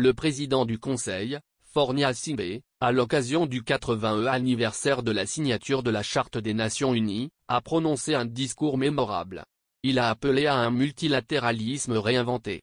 Le président du Conseil, Faure Gnassingbe, à l'occasion du 80e anniversaire de la signature de la Charte des Nations Unies, a prononcé un discours mémorable. Il a appelé à un multilatéralisme réinventé.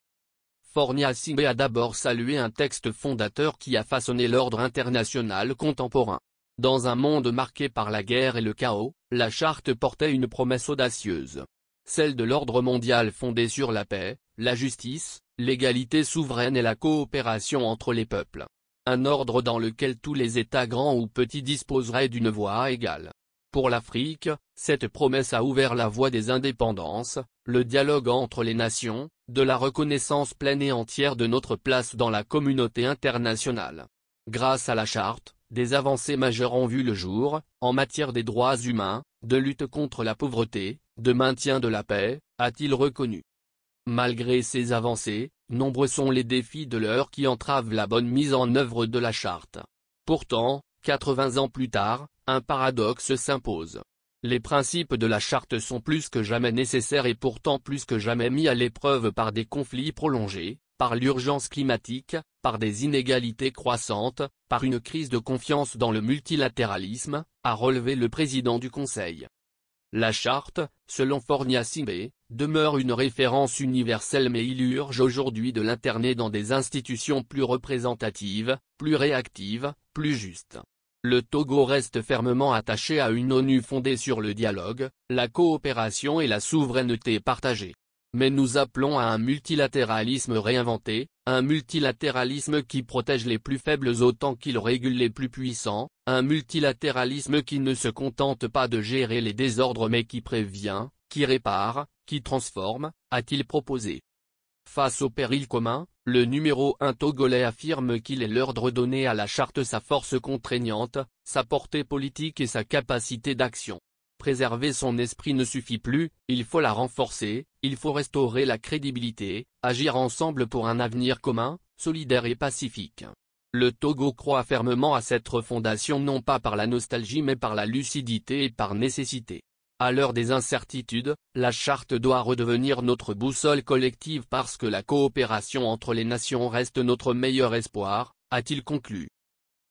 Faure Gnassingbe a d'abord salué un texte fondateur qui a façonné l'ordre international contemporain. Dans un monde marqué par la guerre et le chaos, la Charte portait une promesse audacieuse. Celle de l'ordre mondial fondé sur la paix, la justice, l'égalité souveraine et la coopération entre les peuples. Un ordre dans lequel tous les États grands ou petits disposeraient d'une voix égale. Pour l'Afrique, cette promesse a ouvert la voie des indépendances, le dialogue entre les nations, de la reconnaissance pleine et entière de notre place dans la communauté internationale. Grâce à la Charte, des avancées majeures ont vu le jour, en matière des droits humains, de lutte contre la pauvreté, de maintien de la paix, a-t-il reconnu. Malgré ces avancées, nombreux sont les défis de l'heure qui entravent la bonne mise en œuvre de la Charte. Pourtant, 80 ans plus tard, un paradoxe s'impose. Les principes de la Charte sont plus que jamais nécessaires et pourtant plus que jamais mis à l'épreuve par des conflits prolongés, par l'urgence climatique, par des inégalités croissantes, par une crise de confiance dans le multilatéralisme, a relevé le président du Conseil. La Charte, selon Faure Gnassingbe, demeure une référence universelle mais il urge aujourd'hui de l'interner dans des institutions plus représentatives, plus réactives, plus justes. Le Togo reste fermement attaché à une ONU fondée sur le dialogue, la coopération et la souveraineté partagée. Mais nous appelons à un multilatéralisme réinventé, un multilatéralisme qui protège les plus faibles autant qu'il régule les plus puissants, un multilatéralisme qui ne se contente pas de gérer les désordres mais qui prévient, qui répare, qui transforme, a-t-il proposé. Face au péril commun, le numéro 1 togolais affirme qu'il est l'heure de redonner à la Charte sa force contraignante, sa portée politique et sa capacité d'action. Préserver son esprit ne suffit plus, il faut la renforcer, il faut restaurer la crédibilité, agir ensemble pour un avenir commun, solidaire et pacifique. Le Togo croit fermement à cette refondation non pas par la nostalgie mais par la lucidité et par nécessité. À l'heure des incertitudes, la Charte doit redevenir notre boussole collective parce que la coopération entre les nations reste notre meilleur espoir, a-t-il conclu.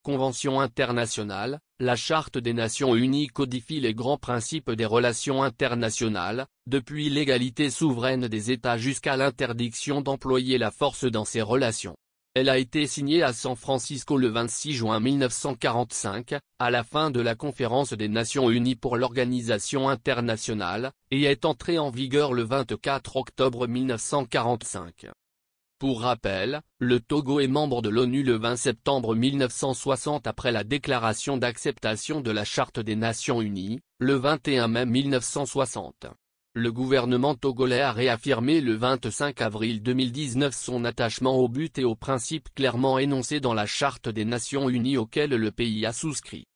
Convention internationale, la Charte des Nations Unies codifie les grands principes des relations internationales, depuis l'égalité souveraine des États jusqu'à l'interdiction d'employer la force dans ces relations. Elle a été signée à San Francisco le 26 juin 1945, à la fin de la Conférence des Nations Unies pour l'Organisation internationale, et est entrée en vigueur le 24 octobre 1945. Pour rappel, le Togo est membre de l'ONU le 20 septembre 1960 après la déclaration d'acceptation de la Charte des Nations Unies, le 21 mai 1960. Le gouvernement togolais a réaffirmé le 25 avril 2019 son attachement au but et aux principes clairement énoncés dans la Charte des Nations Unies auquel le pays a souscrit.